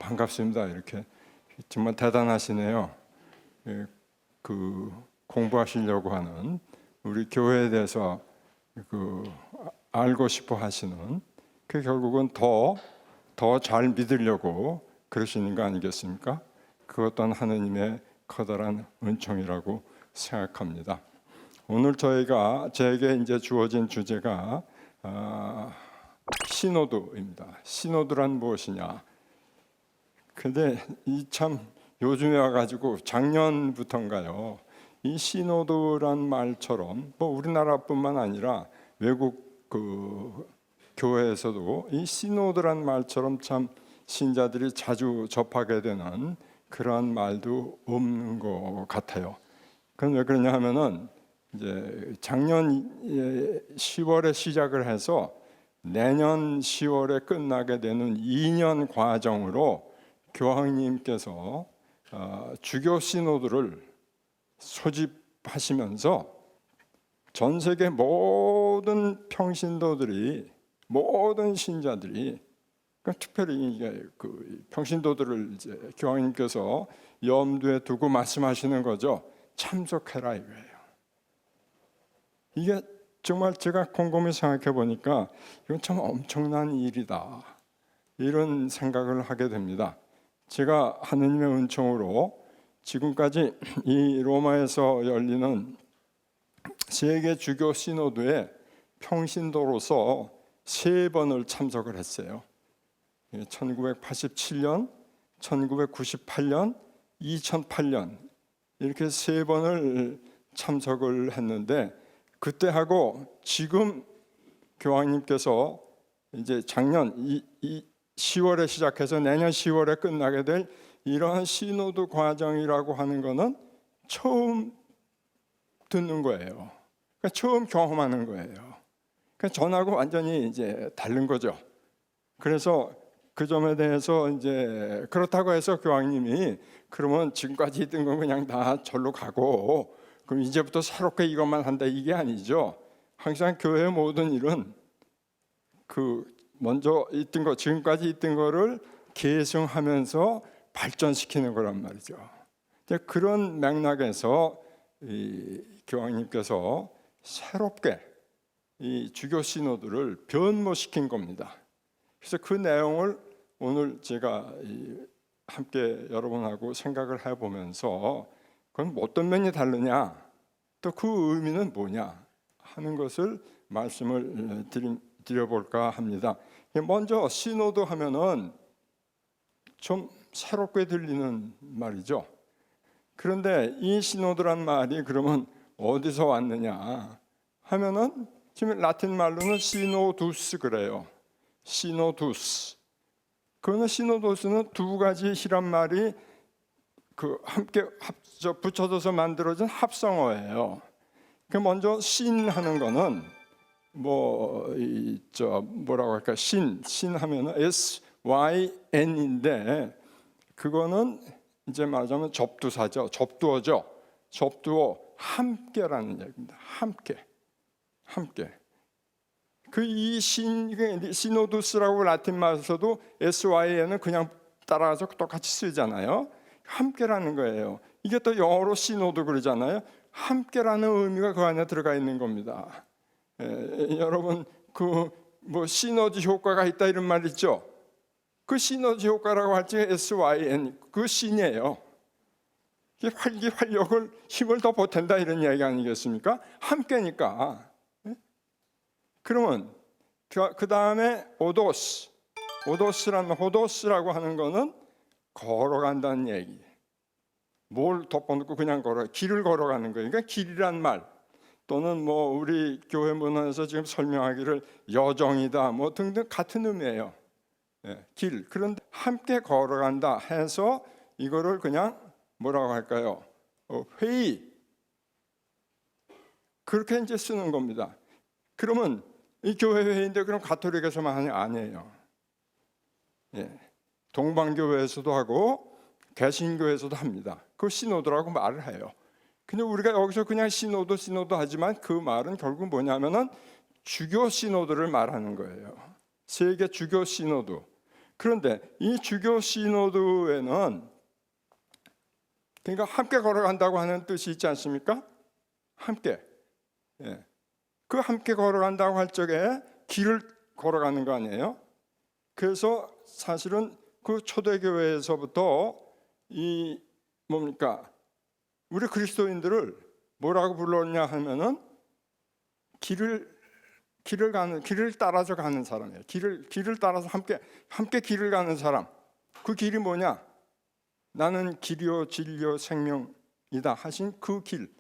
반갑습니다. 이렇게 정말 대단하시네요. 그 공부하시려고 하는 우리 교회에 대해서 알고 싶어 하시는 그 결국은 더 잘 믿으려고 그러시는 거 아니겠습니까? 그것 또한 하느님의 커다란 은총이라고 생각합니다. 오늘 제게 이제 주어진 주제가 시노드입니다. 시노드란 무엇이냐? 근데 참 요즘에 와가지고 작년부터인가요? 이 시노드란 말처럼 우리나라뿐만 아니라 외국 교회에서도 이 시노드란 말처럼 참 신자들이 자주 접하게 되는 그러한 말도 없는 것 같아요. 그건 왜 그러냐 하면은 이제 작년 10월에 시작을 해서 내년 10월에 끝나게 되는 2년 과정으로 교황님께서 주교 시노드를 소집하시면서 전 세계 모든 평신도들이 모든 신자들이 특별히 이게 평신도들을 이제 교황님께서 염두에 두고 말씀하시는 거죠. 참석해라 이거예요. 이게 정말 제가 곰곰이 생각해 보니까 이건 참 엄청난 일이다. 이런 생각을 하게 됩니다. 제가 하느님의 은총으로 지금까지 이 로마에서 열리는 세계 주교 시노드에 평신도로서 3번을 참석을 했어요. 1987년, 1998년, 2008년 이렇게 3번을 참석을 했는데 그때하고 지금 교황님께서 이제 작년 10월에 시작해서 내년 10월에 끝나게 될 이러한 시노드 과정이라고 하는 거는 처음 듣는 거예요. 그러니까 처음 경험하는 거예요. 그러니까 전하고 완전히 이제 다른 거죠. 그래서 그 점에 대해서 이제 그렇다고 해서 교황님이 그러면 지금까지 있던 건 그냥 다 절로 가고 그럼 이제부터 새롭게 이것만 한다 이게 아니죠. 항상 교회의 모든 일은 먼저 있던 거 지금까지 있던 거를 계승하면서 발전시키는 거란 말이죠. 그런 맥락에서 이 교황님께서 새롭게 이 주교 시노드를 변모시킨 겁니다. 그래서 그 내용을 오늘 제가 함께 여러분하고 생각을 해보면서 그럼 어떤 면이 다르냐, 또 그 의미는 뭐냐 하는 것을 말씀을 드려볼까 합니다. 먼저 시노드 하면은 좀 새롭게 들리는 말이죠. 그런데 이 시노드란 말이 그러면 어디서 왔느냐 하면은 지금 라틴 말로는 시노두스 그래요. 시노두스. 그러나 시노도스는 두 가지 히란 말이 함께 붙여져서 만들어진 합성어예요. 먼저 신 하는 거는 뭐라고 할까? 신 하면은 SYN인데 그거는 이제 말하자면 접두사죠. 접두어죠. 접두어 함께라는 얘기입니다. 함께. 이 시노두스라고 라틴 말에서도 SYN은 그냥 따라가서 똑같이 쓰잖아요. 함께라는 거예요. 이게 또 영어로 시노드 그러잖아요. 함께라는 의미가 그 안에 들어가 있는 겁니다. 여러분 시너지 효과가 있다 이런 말 있죠. 그 시너지 효과라고 할 때 SYN 그 신이에요. 이게 활력을 힘을 더 보탠다 이런 이야기 아니겠습니까? 함께니까. 그러면 그 다음에 호도스라고 하는 거는 걸어간다는 얘기. 뭘 덮어놓고 그냥 길을 걸어가는 거예요. 그러니까 길이란 말 또는 우리 교회 문화에서 지금 설명하기를 여정이다 등등 같은 의미예요. 길. 그런데 함께 걸어간다 해서 이거를 그냥 뭐라고 할까요? 회의. 그렇게 이제 쓰는 겁니다. 그러면 이 교회 회의인데 그럼 가톨릭에서만 하는 아니에요. 동방교회에서도 하고 개신교에서도 합니다. 그 시노드라고 말을 해요. 근데 우리가 여기서 그냥 시노드 하지만 그 말은 결국 뭐냐면은 주교 시노드를 말하는 거예요. 세계 주교 시노드. 그런데 이 주교 시노드에는 그러니까 함께 걸어간다고 하는 뜻이 있지 않습니까? 함께. 예. 그 함께 걸어간다고 할 적에 길을 걸어가는 거 아니에요? 그래서 사실은 그 초대교회에서부터 이 뭡니까? 우리 그리스도인들을 뭐라고 불렀냐 하면은 길을 따라서 가는 사람이에요. 길을 따라서 함께 길을 가는 사람. 그 길이 뭐냐? 나는 길이요 진리요 생명이다 하신 그 길.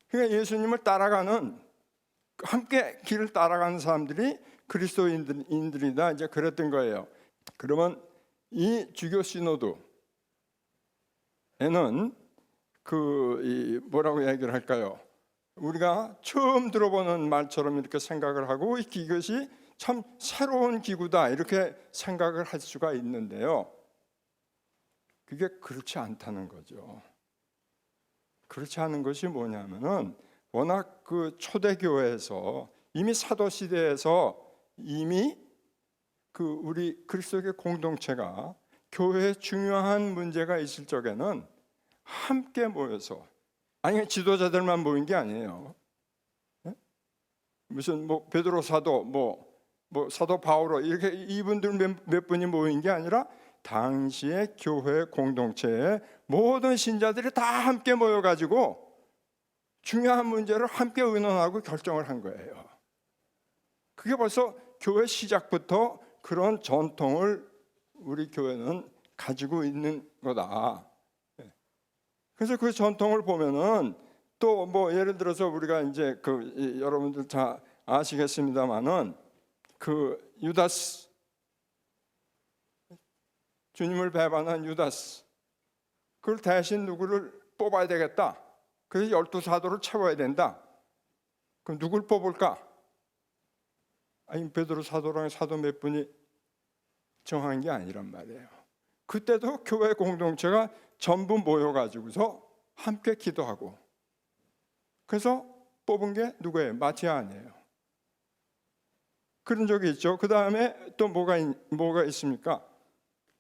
그러니까 예수님을 따라가는 함께 길을 따라가는 사람들이 그리스도인들이다 이제 그랬던 거예요. 그러면 이 주교 시노드에는 뭐라고 얘기를 할까요? 우리가 처음 들어보는 말처럼 이렇게 생각을 하고 이것이 참 새로운 기구다 이렇게 생각을 할 수가 있는데요. 그게 그렇지 않다는 거죠. 그렇지 않은 것이 뭐냐면은 워낙 그 초대교회에서 이미 사도 시대에서 이미 그 우리 그리스도의 공동체가 교회에 중요한 문제가 있을 적에는 함께 모여서 아니 지도자들만 모인 게 아니에요. 네? 무슨 뭐 베드로 사도 뭐 사도 바오로 이렇게 이분들 몇 분이 모인 게 아니라 당시의 교회 공동체의 모든 신자들이 다 함께 모여가지고 중요한 문제를 함께 의논하고 결정을 한 거예요. 그게 벌써 교회 시작부터 그런 전통을 우리 교회는 가지고 있는 거다. 그래서 그 전통을 보면은 또 뭐 예를 들어서 우리가 이제 여러분들 다 아시겠습니다만은 그 유다스 주님을 배반한 유다스 그걸 대신 누구를 뽑아야 되겠다. 그래서 12사도를 채워야 된다. 그럼 누굴 뽑을까? 아니 베드로 사도랑 사도 몇 분이 정한 게 아니란 말이에요. 그때도 교회 공동체가 전부 모여가지고서 함께 기도하고 그래서 뽑은 게 누구예요? 마티아니에요. 그런 적이 있죠. 그 다음에 또 뭐가 있습니까?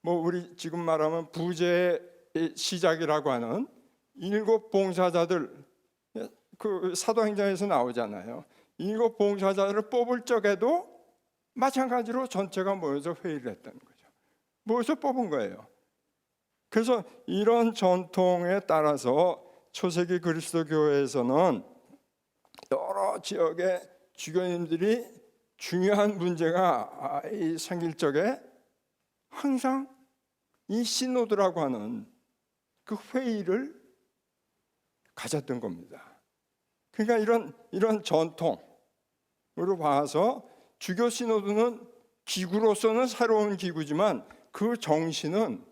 뭐 우리 지금 말하면 부제의 시작이라고 하는 7 봉사자들 그 사도행전에서 나오잖아요. 7 봉사자들을 뽑을 적에도 마찬가지로 전체가 모여서 회의를 했다는 거죠. 모여서 뽑은 거예요. 그래서 이런 전통에 따라서 초세기 그리스도 교회에서는 여러 지역의 주교님들이 중요한 문제가 생길 적에 항상 이 시노드라고 하는 그 회의를 가졌던 겁니다. 그러니까 이런 전통으로 봐서 주교 시노드는 기구로서는 새로운 기구지만 그 정신은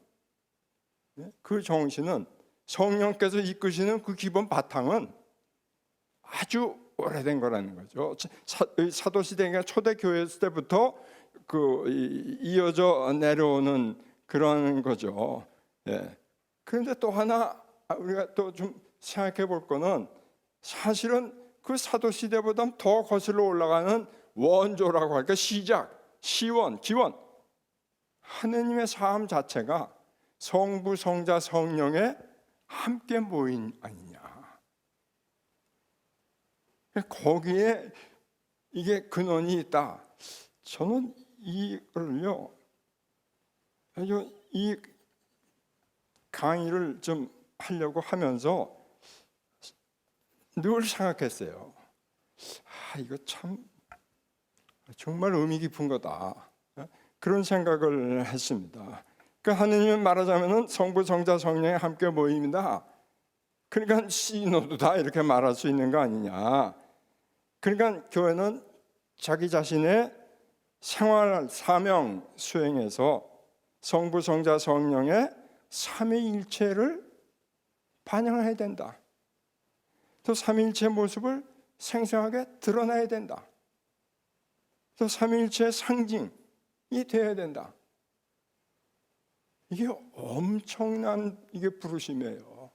성령께서 이끄시는 그 기본 바탕은 아주 오래된 거라는 거죠. 사도시대가 초대교회 때부터 이어져 내려오는 그런 거죠. 예. 그런데 또 하나 우리가 또 좀 생각해 볼 거는 사실은 그 사도시대보다 더 거슬러 올라가는 원조라고 할까 시원, 기원 하느님의 삶 자체가 성부, 성자, 성령의 함께 모인 아니냐. 거기에 이게 근원이 있다. 저는 이걸요 아주 이 강의를 좀 하려고 하면서 늘 생각했어요. 이거 참 정말 의미 깊은 거다. 그런 생각을 했습니다. 그러니까 하느님은 말하자면은 성부, 성자, 성령이 함께 모임이다. 그러니까 시노드다 이렇게 말할 수 있는 거 아니냐. 그러니까 교회는 자기 자신의 생활 사명 수행에서 성부, 성자, 성령의 삼위일체를 반영해야 된다. 또 삼위일체 모습을 생생하게 드러내야 된다. 또 삼위일체의 상징이 되어야 된다. 이게 엄청난 부르심이에요.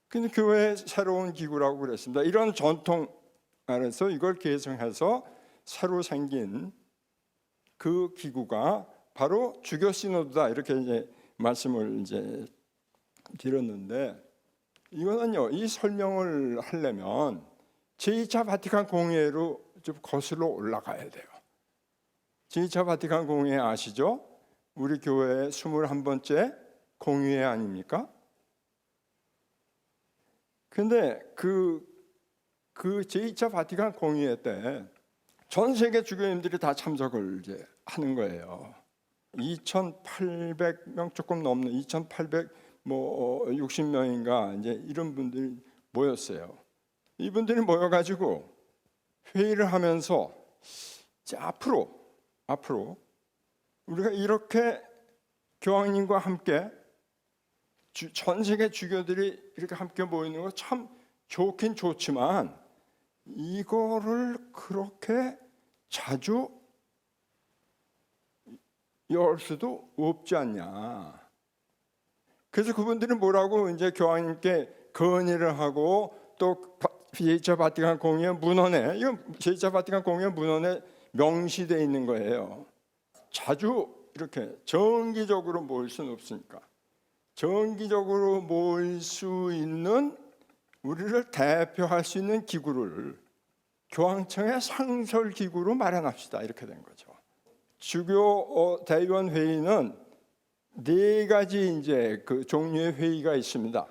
근데 교회의 새로운 기구라고 그랬습니다. 이런 전통 안에서 이걸 개성해서 새로 생긴 그 기구가 바로 주교 시노드다 이렇게 이제 말씀을 이제 드렸는데, 이거는요, 이 설명을 하려면 제2차 바티칸 공회로 좀 거슬러 올라가야 돼요. 제2차 바티칸 공회 아시죠? 우리 교회의 21번째 공회 아닙니까? 근데 그 제2차 바티칸 공회 때 전 세계 주교님들이 다 참석을 이제 하는 거예요. 2,800명 조금 넘는 2,860명인가 이제 이런 분들이 모였어요. 이분들이 모여가지고 회의를 하면서 이제 앞으로 우리가 이렇게 교황님과 함께 전 세계 주교들이 이렇게 함께 모이는 거 참 좋긴 좋지만 이거를 그렇게 자주 열 수도 없지 않냐. 그래서 그분들이 뭐라고 이제 교황님께 건의를 하고 또 제2차 바티칸 공회 문헌에, 이건 제2차 바티칸 공회 문헌에 명시되어 있는 거예요. 자주 이렇게 정기적으로 모일 수는 없으니까 정기적으로 모일 수 있는, 우리를 대표할 수 있는 기구를 교황청의 상설기구로 마련합시다 이렇게 된 거죠. 주교 대의원 회의는 네 가지 이제 그 종류의 회의가 있습니다.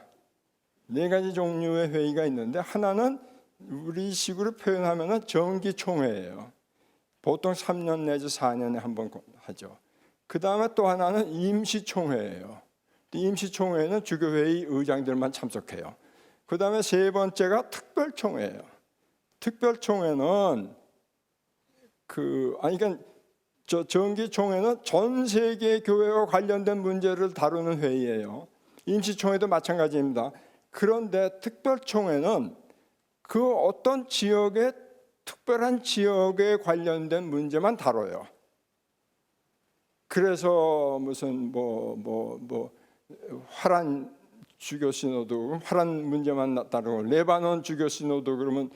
네 가지 종류의 회의가 있는데, 하나는 우리식으로 표현하면은 정기 총회예요. 보통 3년 내지 4년에 한 번 하죠. 그 다음에 또 하나는 임시총회예요. 임시총회는 주교회의 의장들만 참석해요. 그 다음에 세 번째가 특별총회예요. 특별총회는 그러니까 정기총회는 전 세계 교회와 관련된 문제를 다루는 회의예요. 임시총회도 마찬가지입니다. 그런데 특별총회는 그 어떤 지역의 특별한 지역에 관련된 문제만 다뤄요. 그래서 무슨 화란 주교 시노드, 화란 문제만 다루고, 레바논 주교 시노드 그러면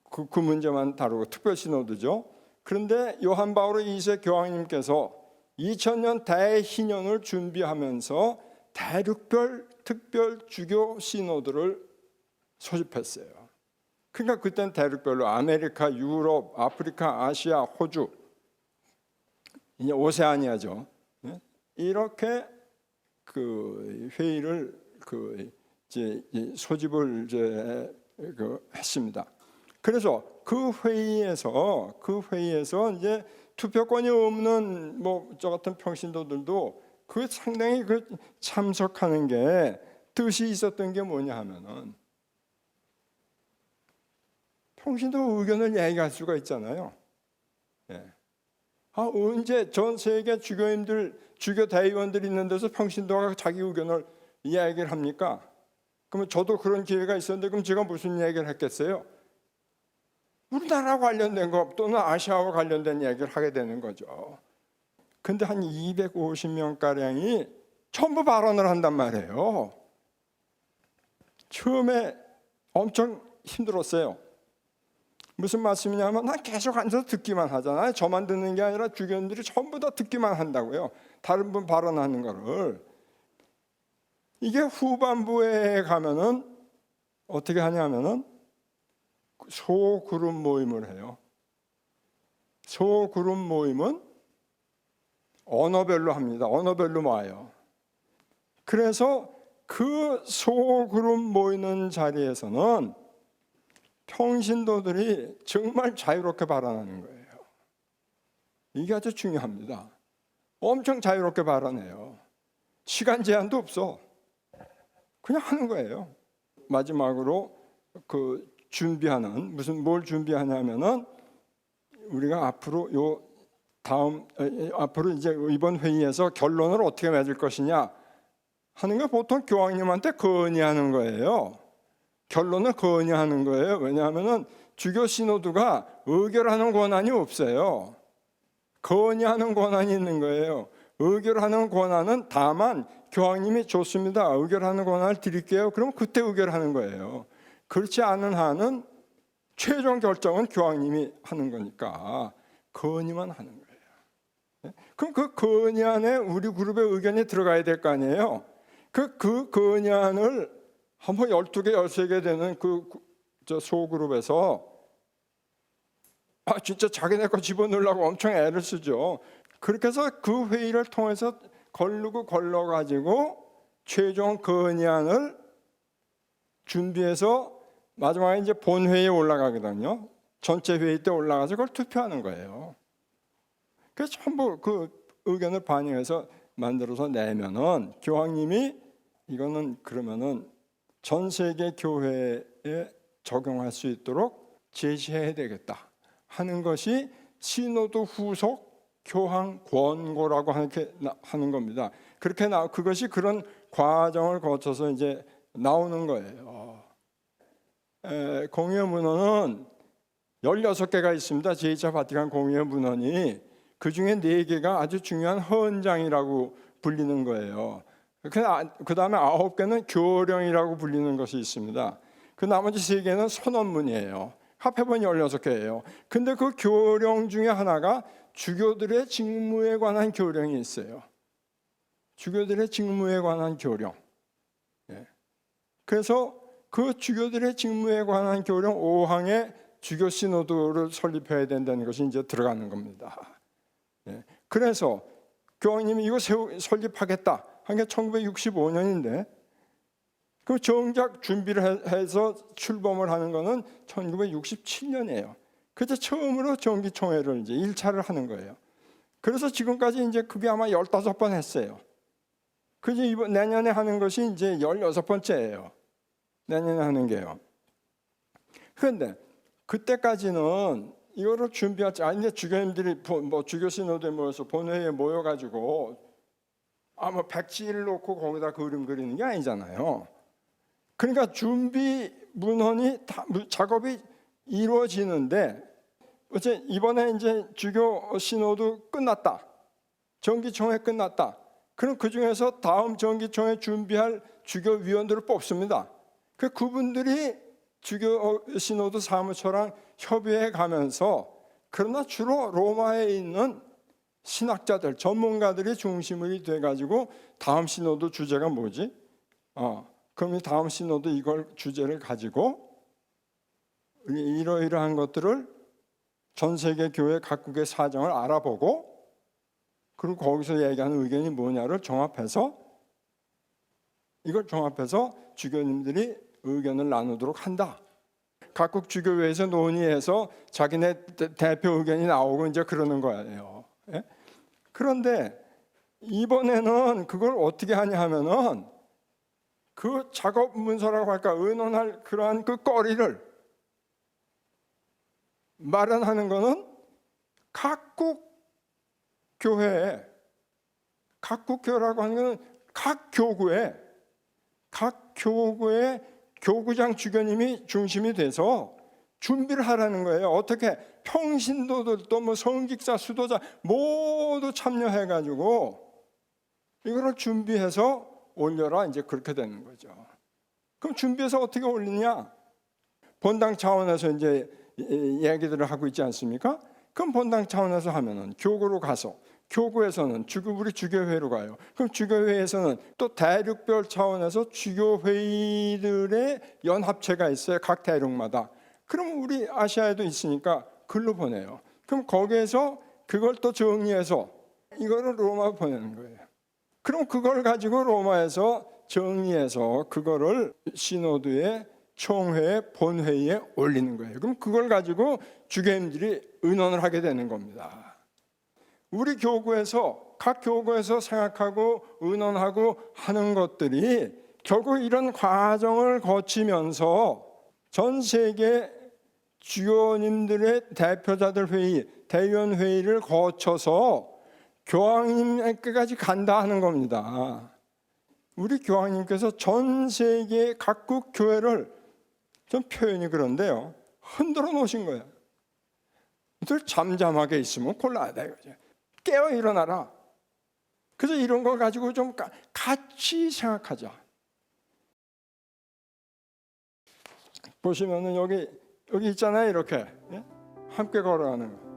그 문제만 다루고, 특별 시노드죠. 그런데 요한 바오로 2세 교황님께서 2000년 대희년을 준비하면서 대륙별 특별 주교 시노드를 소집했어요. 그러니까 그때는 대륙별로 아메리카, 유럽, 아프리카, 아시아, 호주, 이제 오세아니아죠. 이렇게 그 회의를 이제 소집을 이제 했습니다. 그래서 그 회의에서 이제 투표권이 없는 저 같은 평신도들도 상당히 참석하는 게 뜻이 있었던 게 뭐냐 하면은, 평신도 의견을 얘기할 수가 있잖아요. 언제 전 세계 주교님들, 주교 대의원들이 있는 데서 평신도가 자기 의견을 이야기를 합니까? 그러면 저도 그런 기회가 있었는데 그럼 제가 무슨 얘기를 했겠어요? 우리나라와 관련된 거 또는 아시아와 관련된 얘기를 하게 되는 거죠. 근데 한 250명가량이 전부 발언을 한단 말이에요. 처음에 엄청 힘들었어요. 무슨 말씀이냐면, 난 계속 앉아서 듣기만 하잖아요. 저만 듣는 게 아니라 주교님들이 전부 다 듣기만 한다고요. 다른 분 발언하는 거를. 이게 후반부에 가면은 어떻게 하냐면은 소그룹 모임을 해요. 소그룹 모임은 언어별로 합니다. 언어별로 모아요. 그래서 그 소그룹 모이는 자리에서는 평신도들이 정말 자유롭게 발언하는 거예요. 이게 아주 중요합니다. 엄청 자유롭게 발언해요. 시간 제한도 없어. 그냥 하는 거예요. 마지막으로 준비하는, 뭘 준비하냐면은, 우리가 앞으로 앞으로 이제 이번 회의에서 결론을 어떻게 맺을 것이냐 하는 게 보통 교황님한테 건의하는 거예요. 결론을 건의하는 거예요. 왜냐하면은 주교 시노드가 의결하는 권한이 없어요. 건의하는 권한이 있는 거예요. 의결하는 권한은 다만 교황님이 좋습니다, 의결하는 권한을 드릴게요, 그럼 그때 의결하는 거예요. 그렇지 않은 한은 최종 결정은 교황님이 하는 거니까 건의만 하는 거예요. 그럼 그 건의안에 우리 그룹의 의견이 들어가야 될 거 아니에요. 그 건의안을 한번 12개, 13개 되는 저 소그룹에서 진짜 자기네 거 집어넣으려고 엄청 애를 쓰죠. 그렇게 해서 그 회의를 통해서 걸러가지고 최종 건의안을 준비해서 마지막에 이제 본회의에 올라가거든요. 전체 회의 때 올라가서 그걸 투표하는 거예요. 그래서 전부 그 의견을 반영해서 만들어서 내면은 교황님이 이거는 그러면은 전 세계 교회에 적용할 수 있도록 제시해야 되겠다 하는 것이 시노드 후속 교황 권고라고 하는 겁니다. 그렇게 그것이 그런 과정을 거쳐서 이제 나오는 거예요. 공의회 문헌은 16개가 있습니다. 제2차 바티칸 공의회 문헌이 그 중에 4개가 아주 중요한 헌장이라고 불리는 거예요. 그 다음에 9개는 교령이라고 불리는 것이 있습니다. 그 나머지 3개는 선언문이에요. 합해보면 16개예요. 근데 그 교령 중에 하나가 주교들의 직무에 관한 교령이 있어요. 주교들의 직무에 관한 교령. 그래서 그 주교들의 직무에 관한 교령 5항에 주교 시노드를 설립해야 된다는 것이 이제 들어가는 겁니다. 그래서 교황님이 이거 설립하겠다 한 게 1965년인데 그 정작 준비를 해서 출범을 하는 거는 1967년이에요. 그때 처음으로 정기총회를 이제 1차를 하는 거예요. 그래서 지금까지 이제 그게 아마 15번 했어요. 그래서 이번 내년에 하는 것이 이제 16번째예요. 내년에 하는 게요. 그런데 그때까지는 이거를 준비하지 이제 주교님들이 뭐 주교 시노드에 모여서 본회의에 모여가지고 아마 백지를 놓고 거기다 그림 그리는 게 아니잖아요. 그러니까 준비 문헌이 다 작업이 이루어지는데 어째 이번에 이제 주교 시노드 끝났다. 정기총회 끝났다. 그럼 그 중에서 다음 정기총회 준비할 주교 위원들을 뽑습니다. 그분들이 주교 시노드 사무처랑 협의해 가면서 그러나 주로 로마에 있는 신학자들, 전문가들이 중심이 돼가지고 다음 시노드 주제가 뭐지? 그럼 다음 시노드 이걸 주제를 가지고 이러이러한 것들을 전 세계 교회 각국의 사정을 알아보고 그리고 거기서 얘기하는 의견이 뭐냐를 이걸 종합해서 주교님들이 의견을 나누도록 한다. 각국 주교회에서 논의해서 자기네 대표 의견이 나오고 이제 그러는 거예요. 그런데 이번에는 그걸 어떻게 하냐 하면은 그 작업 문서라고 할까 의논할 그러한 그 거리를 마련하는 거는 각국 교회라고 하는 것은 각 교구의 교구장 주교님이 중심이 돼서 준비를 하라는 거예요. 어떻게 평신도들도 뭐 성직자, 수도자 모두 참여해가지고 이거를 준비해서 올려라 이제 그렇게 되는 거죠. 그럼 준비해서 어떻게 올리냐? 본당 차원에서 이제 얘기들을 하고 있지 않습니까? 그럼 본당 차원에서 하면은 교구로 가서 교구에서는 우리 주교회로 가요. 그럼 주교회에서는 또 대륙별 차원에서 주교회의들의 연합체가 있어요. 각 대륙마다. 그럼 우리 아시아에도 있으니까 글로 보내요. 그럼 거기에서 그걸 또 정리해서 이거를 로마 보내는 거예요. 그럼 그걸 가지고 로마에서 정리해서 그거를 시노드의 총회 본회의에 올리는 거예요. 그럼 그걸 가지고 주교님들이 의논을 하게 되는 겁니다. 우리 교구에서 각 교구에서 생각하고 의논하고 하는 것들이 결국 이런 과정을 거치면서 전 세계 주교님들의 대표자들 회의, 대의원 회의를 거쳐서 교황님께까지 간다 하는 겁니다. 우리 교황님께서 전 세계 각국 교회를 좀 표현이 그런데요, 흔들어 놓으신 거예요. 늘 잠잠하게 있으면 곤란하다 이거죠. 깨어 일어나라. 그래서 이런 걸 가지고 좀 같이 생각하자. 보시면은 여기 있잖아요. 이렇게 함께 걸어가는 거.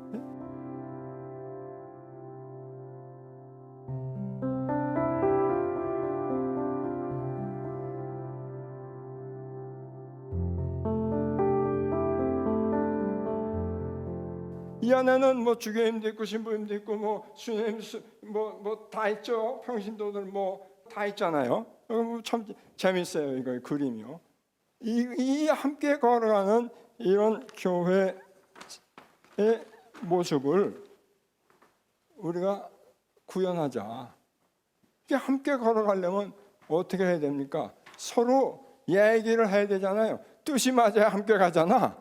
이 안에는 뭐 주교님도 있고 신부님도 있고 뭐 수녀님 뭐 다 있죠. 평신도들 뭐 다 있잖아요. 참 재밌어요. 이거 그림이요. 이 함께 걸어가는 이런 교회의 모습을 우리가 구현하자. 이게 함께 걸어가려면 어떻게 해야 됩니까? 서로 얘기를 해야 되잖아요. 뜻이 맞아야 함께 가잖아.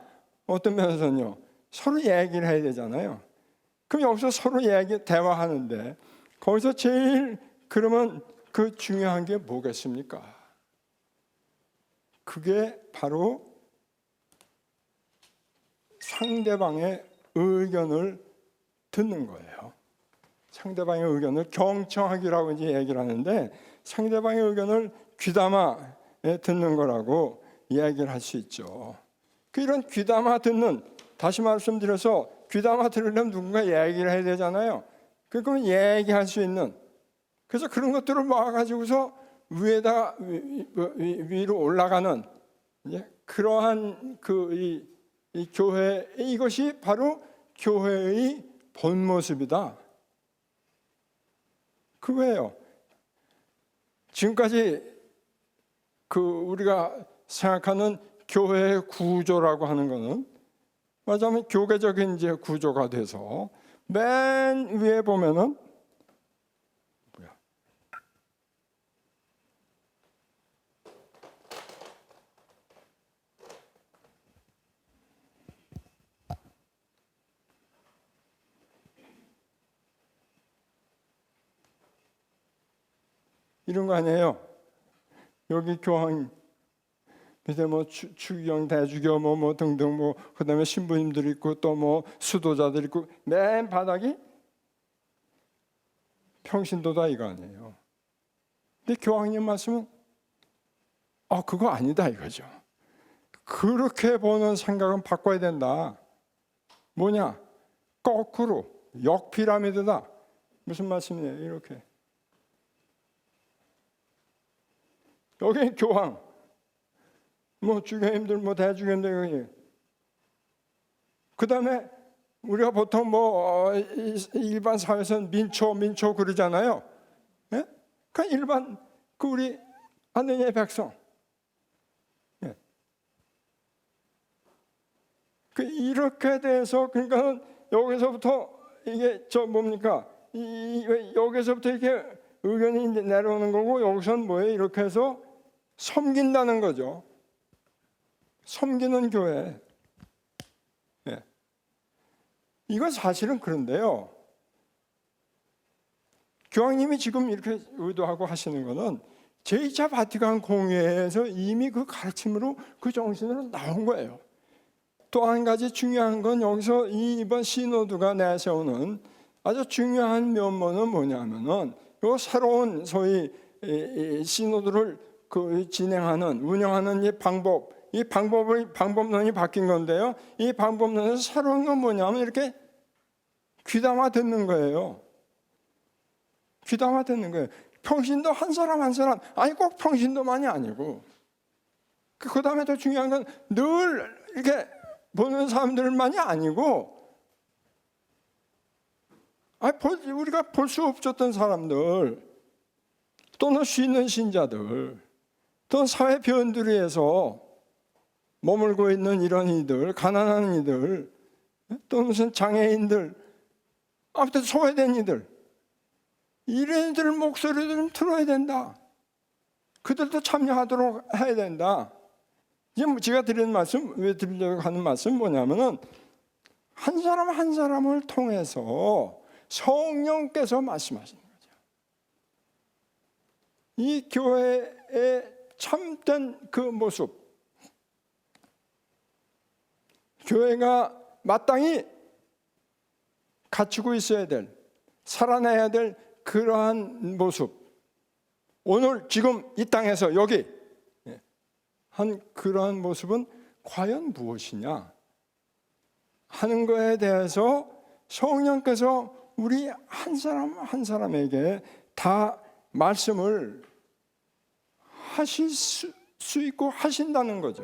어떤 면에서는요. 서로 얘기를 해야 되잖아요. 그럼 여기서 서로 대화하는데 거기서 제일 그러면 그 중요한 게 뭐겠습니까? 그게 바로 상대방의 의견을 듣는 거예요. 상대방의 의견을 경청하기라고 이제 얘기를 하는데 상대방의 의견을 귀담아 듣는 거라고 이야기를 할 수 있죠. 이런 귀담아 듣는, 다시 말씀드려서 귀담아 들으려면 누군가 얘기를 해야 되잖아요. 그러면 얘기할 수 있는, 그래서 그런 것들을 모아가지고서 위로 올라가는 그러한 이 교회, 이것이 바로 교회의 본 모습이다. 그거예요. 지금까지 우리가 생각하는 교회의 구조라고 하는 것은 말하자면 교계적인 이제 구조가 돼서 맨 위에 보면은 이런 거 아니에요. 여기 교황 밑에 뭐 추경, 대주교 뭐 등등 뭐 그다음에 신부님들 있고 또 뭐 수도자들 있고 맨 바닥이 평신도다 이거 아니에요. 근데 교황님 말씀은 그거 아니다 이거죠. 그렇게 보는 생각은 바꿔야 된다. 뭐냐? 거꾸로 역피라미드다. 무슨 말씀이에요? 이렇게 여기 교황, 뭐 주교님들, 뭐 대주교님들, 그 다음에 우리가 보통 뭐 일반 사회에서는 민초 그러잖아요. 예? 그 일반 우리 하느님의 백성. 예. 이렇게 돼서 그러니까 여기서부터 이게 뭡니까? 여기서부터 이렇게 의견이 이제 내려오는 거고 여기서는 뭐예요? 이렇게 해서 섬긴다는 거죠. 섬기는 교회. 예. 이건 사실은 그런데요. 교황님이 지금 이렇게 의도하고 하시는 거는 제2차 바티칸 공회에서 이미 그 가르침으로 그 정신으로 나온 거예요. 또 한 가지 중요한 건 여기서 이번 시노드가 내세우는 아주 중요한 면모는 뭐냐면은 이 새로운 소위 시노드를 진행하는 운영하는 이 방법론이 바뀐 건데요. 이 방법론에서 새로운 건 뭐냐면 이렇게 귀담아 듣는 거예요. 귀담아 듣는 거예요. 평신도 한 사람 아니 꼭 평신도만이 아니고 그 다음에 더 중요한 건 늘 이렇게 보는 사람들만이 아니고 우리가 볼 수 없었던 사람들 또는 쉬는 신자들 또는 사회 변두리에서 머물고 있는 이런 이들, 가난한 이들 또는 무슨 장애인들, 아무튼 소외된 이들, 이런 이들 목소리를 좀 들어야 된다. 그들도 참여하도록 해야 된다. 지금 제가 드리려고 하는 말씀 뭐냐면은 한 사람 한 사람을 통해서 성령께서 말씀하시는 거죠. 이 교회의 참된 그 모습, 교회가 마땅히 갖추고 있어야 될, 살아내야 될 그러한 모습, 오늘 지금 이 땅에서 여기 한 그러한 모습은 과연 무엇이냐 하는 것에 대해서 성령께서 우리 한 사람 한 사람에게 다 말씀을 하실 수 있고 하신다는 거죠.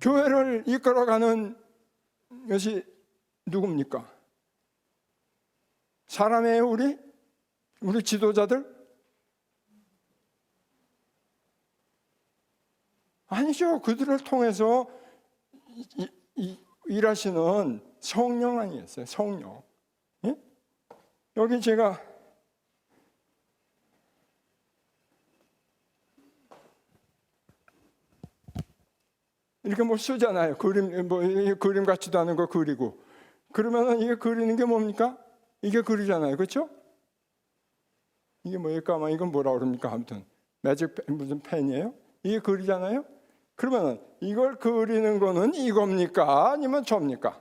교회를 이끌어가는 것이 누굽니까? 사람이에요, 우리 지도자들? 아니죠. 그들을 통해서 일하시는 성령 아니겠어요? 성령. 예? 여기 제가 이렇게 뭐 쓰잖아요. 그림 같지도 않은 거 그리고. 그러면은 이게 그리는 게 뭡니까? 이게 그리잖아요. 그렇죠? 이게 뭐일까? 이건 뭐라 그럽니까? 아무튼 매직 무슨 펜이에요? 이게 그리잖아요. 그러면은 이걸 그리는 거는 이겁니까? 아니면 저입니까?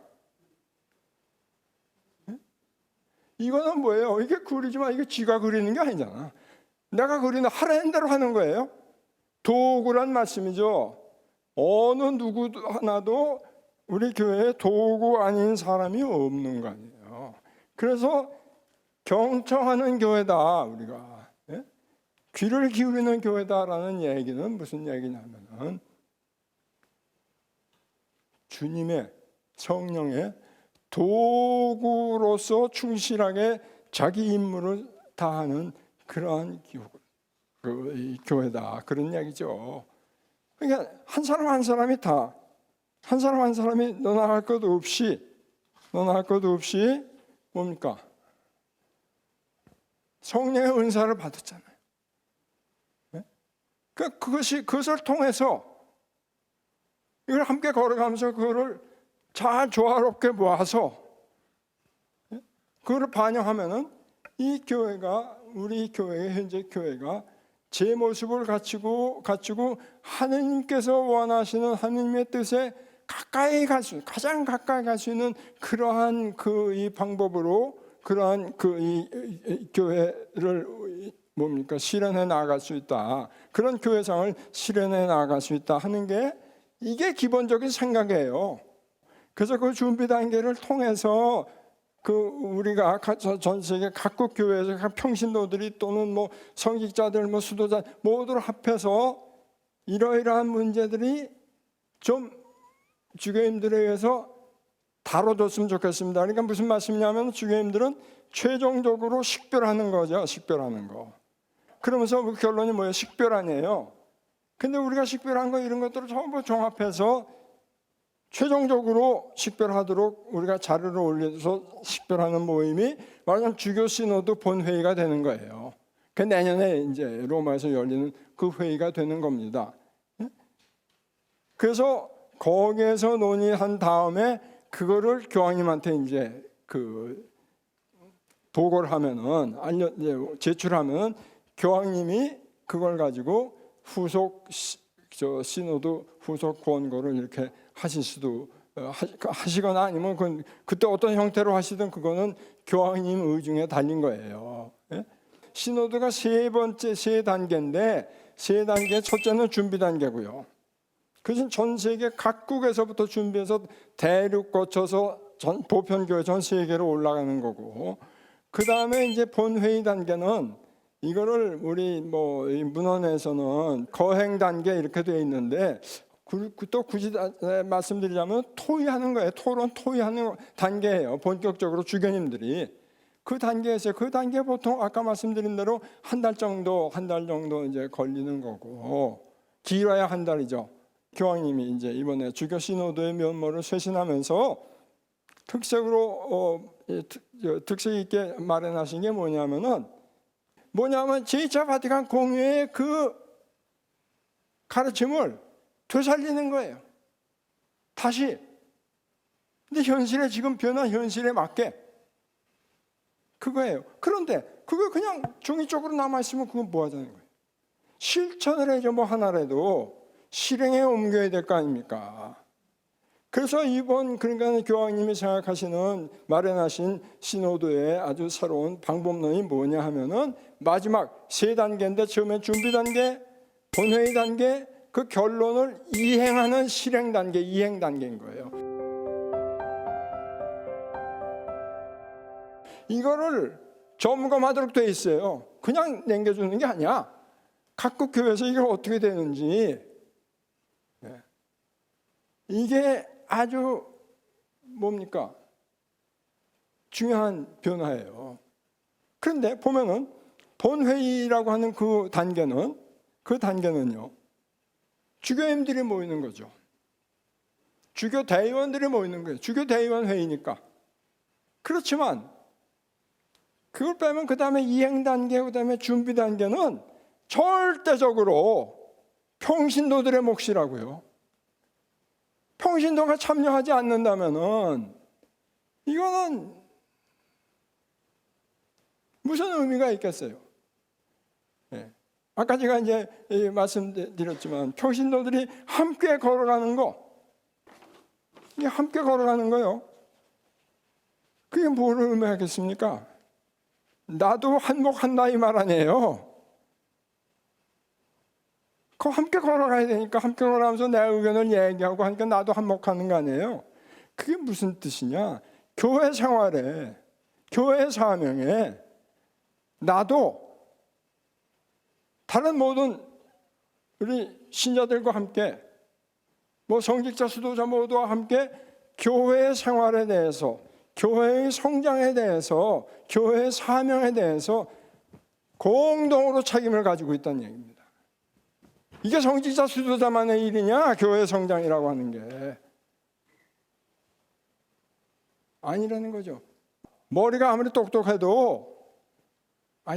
이거는 뭐예요? 이게 그리지만 이게 지가 그리는 게 아니잖아. 내가 그리는 하라는 대로 하는 거예요. 도구란 말씀이죠. 어느 누구도 하나도 우리 교회에 도구 아닌 사람이 없는 거 아니에요. 그래서 경청하는 교회다, 우리가. 예? 귀를 기울이는 교회다라는 얘기는 무슨 얘기냐면은 주님의 성령의 도구로서 충실하게 자기 임무를 다하는 그러한 교회다, 그런 얘기죠. 그러니까 한 사람 한 사람이 다, 한 사람 한 사람이 너나 할 것 없이 뭡니까? 성령의 은사를 받았잖아요. 네? 그것을 통해서 이걸 함께 걸어가면서 그거를 잘 조화롭게 모아서 그거를 반영하면은 이 교회가, 우리 교회의 현재 교회가 제 모습을 갖추고 하느님께서 원하시는 하느님의 뜻에 가까이 갈 수, 가장 가까이 갈 수 있는 그러한 이 방법으로 그러한 이 교회를 뭡니까? 실현해 나아갈 수 있다. 그런 교회상을 실현해 나아갈 수 있다 하는 게 이게 기본적인 생각이에요. 그래서 그 준비 단계를 통해서 우리가 전 세계 각국 교회에서 각 평신도들이 또는 뭐 성직자들, 뭐 수도자 모두를 합해서 이러이러한 문제들이 좀 주교님들에 의해서 다뤄줬으면 좋겠습니다. 그러니까 무슨 말씀이냐면 주교님들은 최종적으로 식별하는 거죠. 식별하는 거. 그러면서 그 결론이 뭐예요? 식별 아니에요. 근데 우리가 식별한 거 이런 것들을 전부 종합해서 최종적으로 식별하도록 우리가 자료를 올려서 식별하는 모임이 말하자면 주교 시노드 본회의가 되는 거예요. 그 내년에 이제 로마에서 열리는 그 회의가 되는 겁니다. 그래서 거기에서 논의한 다음에 그거를 교황님한테 이제 보고를 하면은 제출하면 교황님이 그걸 가지고 후속 시노드 후속 권고를 이렇게 하실 수도 하시거나 아니면 그때 어떤 형태로 하시든 그거는 교황님 의중에 달린 거예요. 예? 시노드가 세 단계인데 세 단계 첫째는 준비 단계고요. 그것은 전 세계 각국에서부터 준비해서 대륙 거쳐서 보편교회 전 세계로 올라가는 거고, 그 다음에 이제 본회의 단계는 이거를 우리 문헌에서는 거행 단계 이렇게 되어 있는데 또 굳이 말씀드리자면 토의하는 거예요. 토의하는 단계예요. 본격적으로 주교님들이 그 단계에서 그 단계 보통 아까 말씀드린 대로 한 달 정도 이제 걸리는 거고, 길어야 한 달이죠. 교황님이 이제 이번에 주교 시노드의 면모를 쇄신하면서 특색으로 특색 있게 마련하신 게 뭐냐면 제2차 바티칸 공회의 그 가르침을 되살리는 거예요. 다시. 근데 현실에 지금 변한 현실에 맞게 그거예요. 그런데 그거 그냥 종이 쪽으로 남아 있으면 그건 뭐 하자는 거예요? 실천을 해줘 뭐 하나라도 실행에 옮겨야 될 거 아닙니까? 그래서 그러니까 교황님이 생각하시는 마련하신 시노드의 아주 새로운 방법론이 뭐냐 하면은 마지막 세 단계인데 처음에 준비 단계, 본회의 단계, 그 결론을 이행하는 실행 단계, 이행 단계인 거예요. 이거를 점검하도록 돼 있어요. 그냥 남겨주는 게 아니야. 각국 교회에서 이게 어떻게 되는지 이게 아주 뭡니까? 중요한 변화예요. 그런데 보면은 본회의라고 하는 그 단계는요, 주교님들이 모이는 거죠. 주교 대의원들이 모이는 거예요. 주교 대의원 회의니까. 그렇지만 그걸 빼면 그 다음에 이행 단계, 그 다음에 준비 단계는 절대적으로 평신도들의 몫이라고요. 평신도가 참여하지 않는다면은 이거는 무슨 의미가 있겠어요? 예. 아까 제가 이제 말씀드렸지만 평신도들이 함께 걸어가는 거, 이게 함께 걸어가는 거요. 그게 뭐를 의미하겠습니까? 나도 한몫한다 이 말 아니에요. 그 함께 걸어가야 되니까 함께 걸어가면서 내 의견을 얘기하고 하니까 나도 한몫하는 거 아니에요. 그게 무슨 뜻이냐? 교회 생활에, 교회 사명에 나도 다른 모든 우리 신자들과 함께 뭐 성직자, 수도자 모두와 함께 교회의 생활에 대해서, 교회의 성장에 대해서, 교회의 사명에 대해서 공동으로 책임을 가지고 있다는 얘기입니다. 이게 성직자, 수도자만의 일이냐? 교회 성장이라고 하는 게 아니라는 거죠. 머리가 아무리 똑똑해도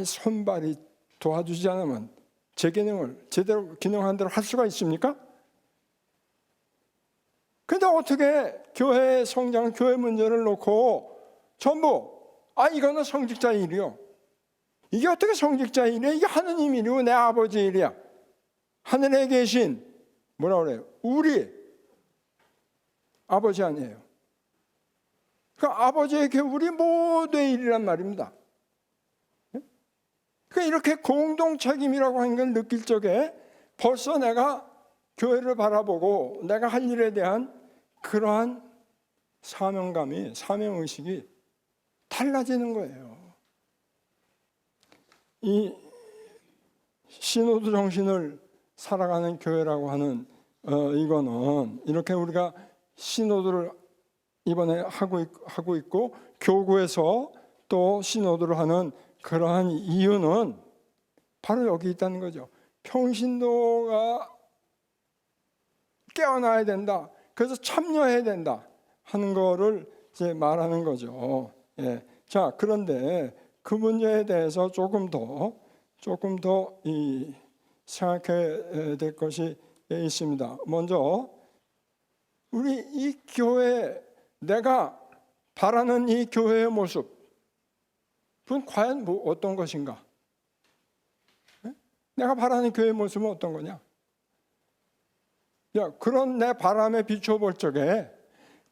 손발이 도와주지 않으면 제 기능을 제대로 기능한 대로 할 수가 있습니까? 근데 어떻게 교회의 성장, 교회 문제를 놓고 전부 이거는 성직자의 일이요. 이게 어떻게 성직자의 일이야? 이게 하느님 일이고 내 아버지 일이야. 하늘에 계신 뭐라 그래요? 우리 아버지 아니에요. 그러니까 아버지에게 우리 모두의 일이란 말입니다. 그러니까 이렇게 공동 책임이라고 하는 걸 느낄 적에 벌써 내가 교회를 바라보고 내가 할 일에 대한 그러한 사명감이, 사명의식이 달라지는 거예요. 이 시노드 정신을 살아가는 교회라고 하는 이거는 이렇게 우리가 시노드를 이번에 하고 있고 교구에서 또 시노드를 하는 그러한 이유는 바로 여기 있다는 거죠. 평신도가 깨어나야 된다. 그래서 참여해야 된다 하는 거를 이제 말하는 거죠. 예. 자, 그런데 그 문제에 대해서 조금 더 생각해야 될 것이 있습니다. 먼저 우리 이 교회, 내가 바라는 이 교회의 모습, 그건 과연 어떤 것인가? 내가 바라는 교회의 모습은 어떤 거냐? 그런 내 바람에 비춰볼 적에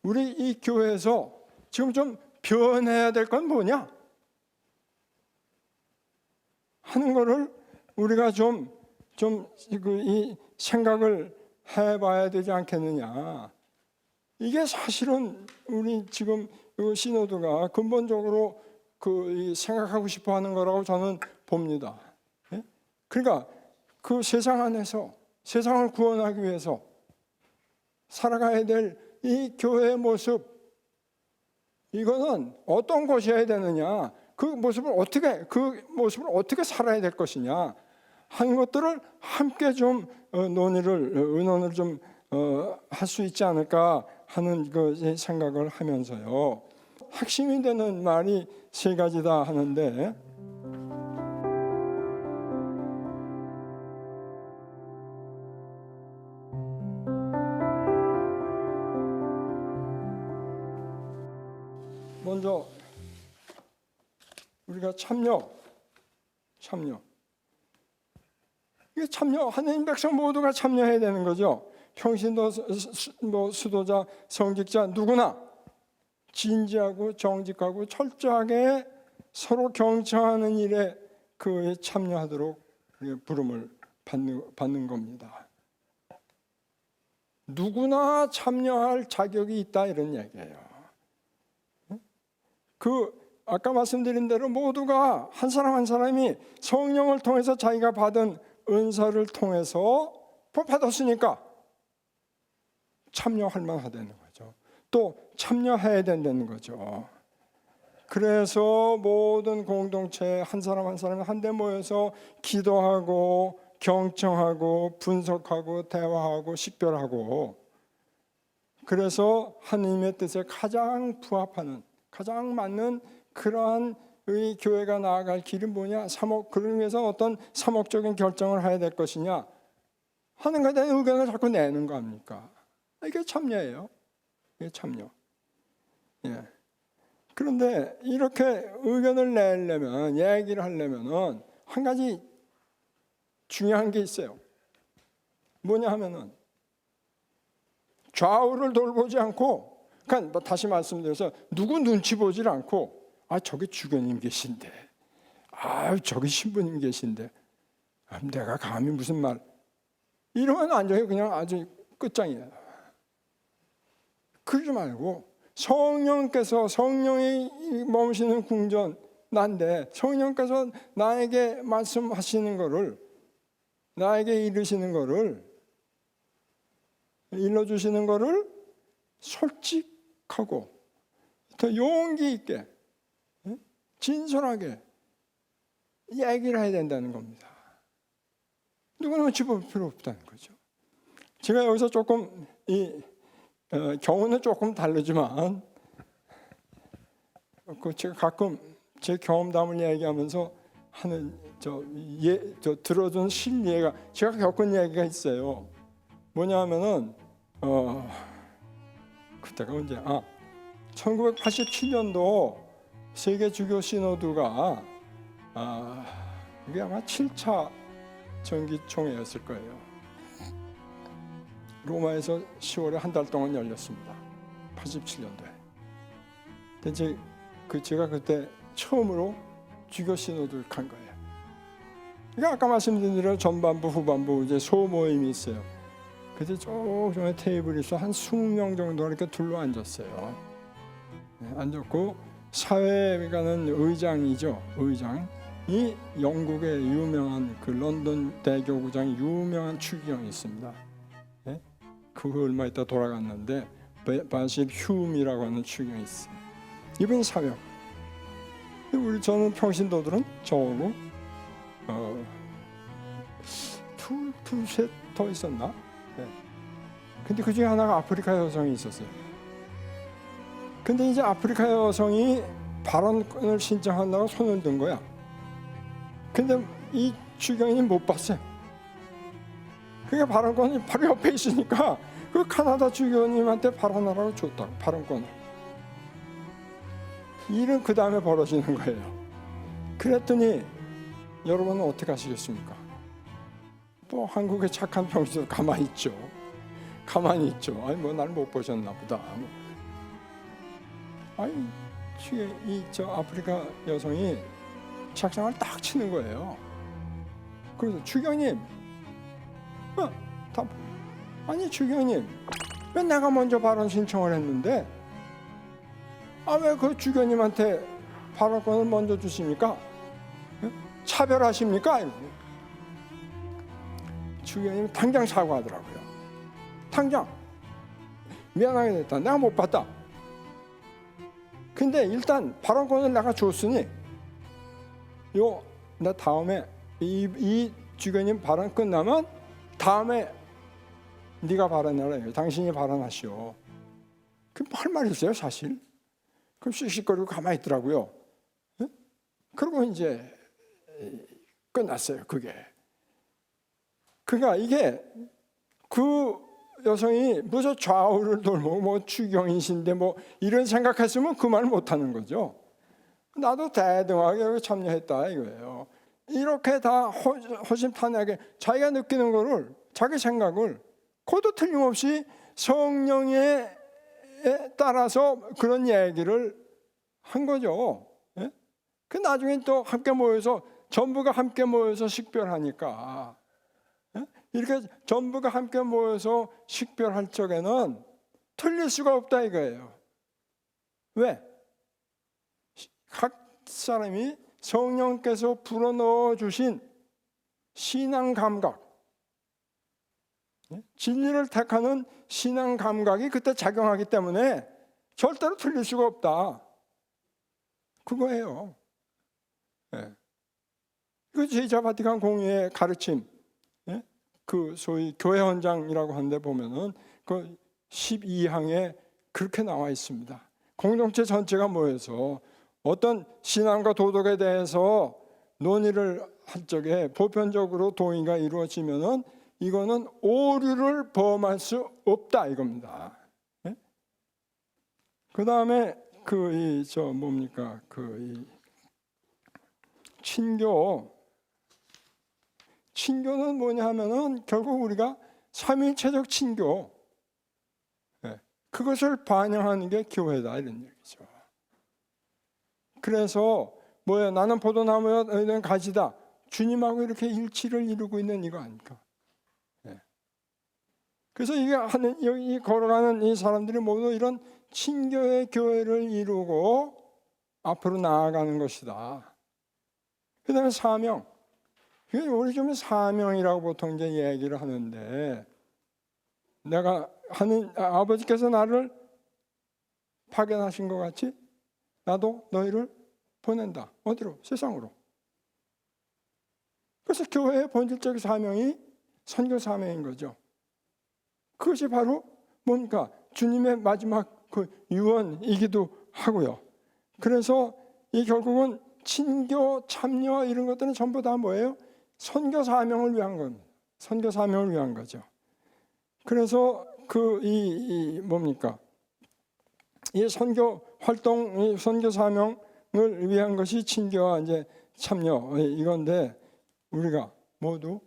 우리 이 교회에서 지금 좀 변해야 될 건 뭐냐? 하는 거를 우리가 이 생각을 해봐야 되지 않겠느냐? 이게 사실은 우리 지금 시노드가 근본적으로 생각하고 싶어 하는 거라고 저는 봅니다. 그러니까 그 세상 안에서 세상을 구원하기 위해서 살아가야 될 이 교회의 모습, 이거는 어떤 것이어야 되느냐, 그 모습을 어떻게 살아야 될 것이냐 하는 것들을 함께 좀 의논을 좀 할 수 있지 않을까 하는 그 생각을 하면서요. 핵심이 되는 말이 세 가지다 하는데, 먼저 우리가 참여. 이게 하나님 백성 모두가 참여해야 되는 거죠. 평신도, 수도자, 성직자 누구나 진지하고 정직하고 철저하게 서로 경청하는 일에 참여하도록 부름을 받는 겁니다. 누구나 참여할 자격이 있다 이런 얘기예요. 아까 말씀드린 대로 모두가 한 사람 한 사람이 성령을 통해서 자기가 받은 은사를 통해서 받았으니까 참여할 만하다는 거죠. 또 참여해야 된다는 거죠. 그래서 모든 공동체 한 사람 한 사람 한데 모여서 기도하고 경청하고 분석하고 대화하고 식별하고, 그래서 하나님의 뜻에 가장 부합하는, 가장 맞는 그러한 의 교회가 나아갈 길이 뭐냐, 그를 위해서 어떤 사목적인 결정을 해야 될 것이냐 하는 것에 대한 의견을 자꾸 내는 거 아닙니까? 이게 참여예요. 이게 참여. 예. 그런데 이렇게 의견을 내려면, 얘기를 하려면은 한 가지 중요한 게 있어요. 뭐냐 하면은 좌우를 돌보지 않고, 그러니까 다시 말씀드려서 누구 눈치 보질 않고, 저기 주교님 계신데, 저기 신부님 계신데, 내가 감히 무슨 말, 이러면 완전히 그냥 아주 끝장이에요. 그러지 말고 성령께서, 성령이 머무시는 궁전 난데 성령께서 나에게 말씀하시는 거를, 나에게 이르시는 거를, 일러주시는 거를 솔직하고 더 용기 있게 진솔하게 얘기를 해야 된다는 겁니다. 누구는 눈치 볼 필요 없다는 거죠. 제가 여기서 조금 경우는 조금 다르지만, 제가 가끔 제 경험담을 얘기하면서 하는 들어준 실례가, 제가 겪은 얘기가 있어요. 뭐냐면은 그때가 언제? 1987년도 세계 주교 시노드가 이게 아마 7차 정기총회였을 거예요. 로마에서 10월에 한 달 동안 열렸습니다. 87년도에. 근데 제가 그때 처음으로 주교 시노드를 간 거예요. 그러니까 아까 말씀드린 대로 전반부, 후반부 이제 소모임이 있어요. 그때 조금의 테이블이 있어 한 20명 정도 이렇게 둘러 앉았어요. 앉았고 사회가는 의장이죠. 의장이 영국의 유명한 그 런던 대교구장 유명한 추기경이 있습니다. 그거 얼마 있다 돌아갔는데 바실 휴움이라고 하는 추기경이 있어요. 이분 사역. 저는 평신도들은 저하고 둘셋 더 있었나? 근데 그 중에 하나가 아프리카 여성이 있었어요. 근데 이제 아프리카 여성이 발언권을 신청한다고 손을 든 거야. 근데 이 추경이 못 봤어요. 그러니까 발언권이 바로 옆에 있으니까 그 카나다 주교님한테 발언하라고 줬다고, 발언권을. 일은 그 다음에 벌어지는 거예요. 그랬더니 여러분은 어떻게 하시겠습니까? 뭐 한국의 착한 평신도 가만히 있죠. 날 못 보셨나 보다. 저 아프리카 여성이 착상을 딱 치는 거예요. 그래서 주교님, 주교님, 왜 내가 먼저 발언 신청을 했는데 왜 그 주교님한테 발언권을 먼저 주십니까? 차별하십니까? 주교님 당장 사과하더라고요. 당장 미안하게 됐다. 내가 못 봤다. 근데 일단 발언권을 내가 줬으니 나 다음에 이 주교님 발언 끝나면 다음에 네가 발언하라. 당신이 발언하시오. 할 말이 있어요 사실. 그럼 씩씩거리고 가만히 있더라고요. 그리고 이제 끝났어요 그게. 그러니까 이게 그 여성이 무슨 좌우를 돌고 뭐 추경이신데 뭐 이런 생각했으면 그 말을 못하는 거죠. 나도 대등하게 참여했다 이거예요. 이렇게 다 허심탄회하게 자기가 느끼는 거를, 자기 생각을 그것도 틀림없이 성령에 따라서 그런 얘기를 한 거죠. 그 나중에 또 함께 모여서 전부가 함께 모여서 식별하니까, 이렇게 전부가 함께 모여서 식별할 적에는 틀릴 수가 없다 이거예요. 왜? 각 사람이 성령께서 불어넣어 주신 신앙 감각, 진리를 택하는 신앙 감각이 그때 작용하기 때문에 절대로 틀릴 수가 없다. 그거예요. 예. 이거 제2차 바티칸 공의의 가르침, 예? 그 소위 교회 헌장이라고 하는데 보면은 그 12항에 그렇게 나와 있습니다. 공동체 전체가 모여서 어떤 신앙과 도덕에 대해서 논의를 할 적에 보편적으로 동의가 이루어지면은 이거는 오류를 범할 수 없다 이겁니다. 예? 그 다음에 친교는 뭐냐 하면은 결국 우리가 삼위일체적 친교, 예, 그것을 반영하는 게 교회다 이런 얘기죠. 그래서 뭐야, 나는 포도나무야 너희는 가지다, 주님하고 이렇게 일치를 이루고 있는 이거 아닙니까? 예. 그래서 이게 여기 걸어가는 이 사람들이 모두 이런 친교의 교회를 이루고 앞으로 나아가는 것이다. 그 다음에 사명. 우리 좀 사명이라고 보통 이제 얘기를 하는데, 내가 아버지께서 나를 파견하신 것 같이 나도 너희를 보낸다. 어디로? 세상으로. 그래서 교회의 본질적 사명이 선교 사명인 거죠. 그것이 바로 뭡니까? 주님의 마지막 그 유언이기도 하고요. 그래서 이 결국은 친교, 참여 이런 것들은 전부 다 뭐예요? 선교 사명을 위한 겁니다. 선교 사명을 위한 거죠. 그래서 이 선교 활동, 이 선교 사명을 위한 것이 친교와 이제 참여 이건데, 우리가 모두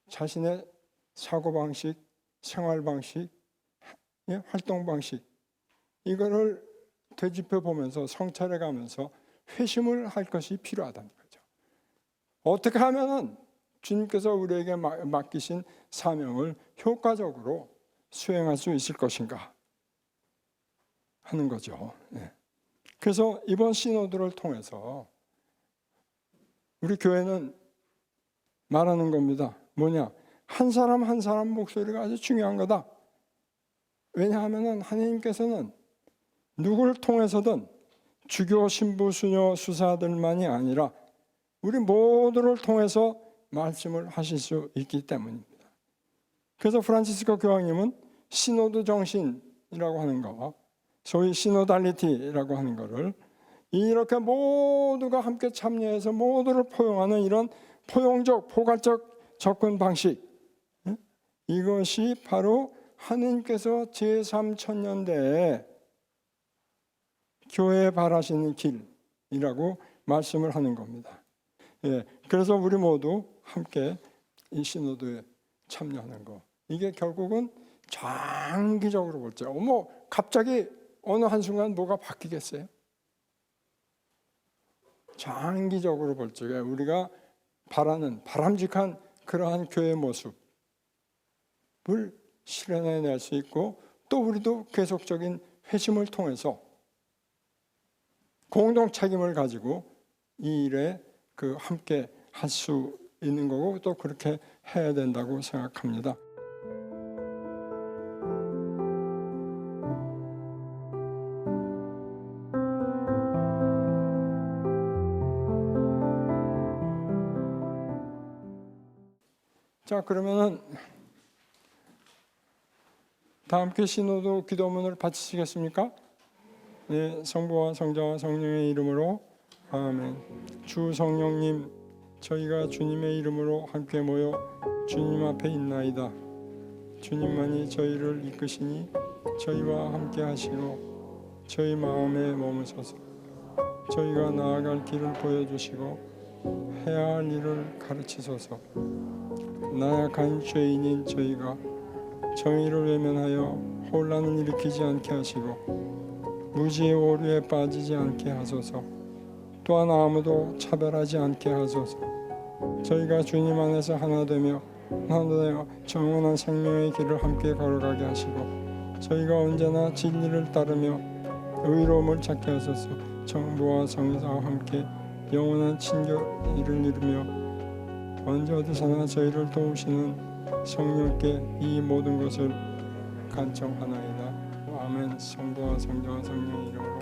자신의 사고 방식, 생활 방식, 활동 방식 이거를 되짚어 보면서 성찰해 가면서 회심을 할 것이 필요하다는 거죠. 어떻게 하면은 주님께서 우리에게 맡기신 사명을 효과적으로 수행할 수 있을 것인가 하는 거죠. 그래서 이번 시노드를 통해서 우리 교회는 말하는 겁니다. 뭐냐? 한 사람 한 사람 목소리가 아주 중요한 거다. 왜냐하면 하나님께서는 누구를 통해서든 주교, 신부, 수녀, 수사들만이 아니라 우리 모두를 통해서 말씀을 하실 수 있기 때문입니다. 그래서 프란치스코 교황님은 시노드 정신이라고 하는 거, 소위 시노달리티라고 하는 거를 이렇게 모두가 함께 참여해서 모두를 포용하는 이런 포용적, 포괄적 접근 방식, 이것이 바로 하느님께서 제3천년대에 교회에 바라시는 길이라고 말씀을 하는 겁니다. 그래서 우리 모두 함께 이 시노드에 참여하는 거, 이게 결국은 장기적으로 볼 때, 갑자기 어느 한순간 뭐가 바뀌겠어요? 장기적으로 볼 적에 우리가 바라는 바람직한 그러한 교회 모습을 실현해낼 수 있고, 또 우리도 계속적인 회심을 통해서 공동 책임을 가지고 이 일에 함께 할 수 있는 거고, 또 그렇게 해야 된다고 생각합니다. 자, 그러면은 다 함께 시노도 기도문을 바치시겠습니까? 네, 성부와 성자와 성령의 이름으로 아멘. 주 성령님, 저희가 주님의 이름으로 함께 모여 주님 앞에 있나이다. 주님만이 저희를 이끄시니 저희와 함께 하시고 저희 마음에 머무셔서 저희가 나아갈 길을 보여주시고 해야 할 일을 가르치소서. 나약한 죄인인 저희가 정의를 외면하여 혼란을 일으키지 않게 하시고 무지의 오류에 빠지지 않게 하소서. 또한 아무도 차별하지 않게 하소서. 저희가 주님 안에서 하나 되며 정원한 생명의 길을 함께 걸어가게 하시고 저희가 언제나 진리를 따르며 의로움을 찾게 하소서. 정부와 성사와 함께 영원한 친교를 이루며 언제 어디서나 저희를 도우시는 성령께 이 모든 것을 간청하나이다. 아멘. 성부와 성자와 성령의 이름으로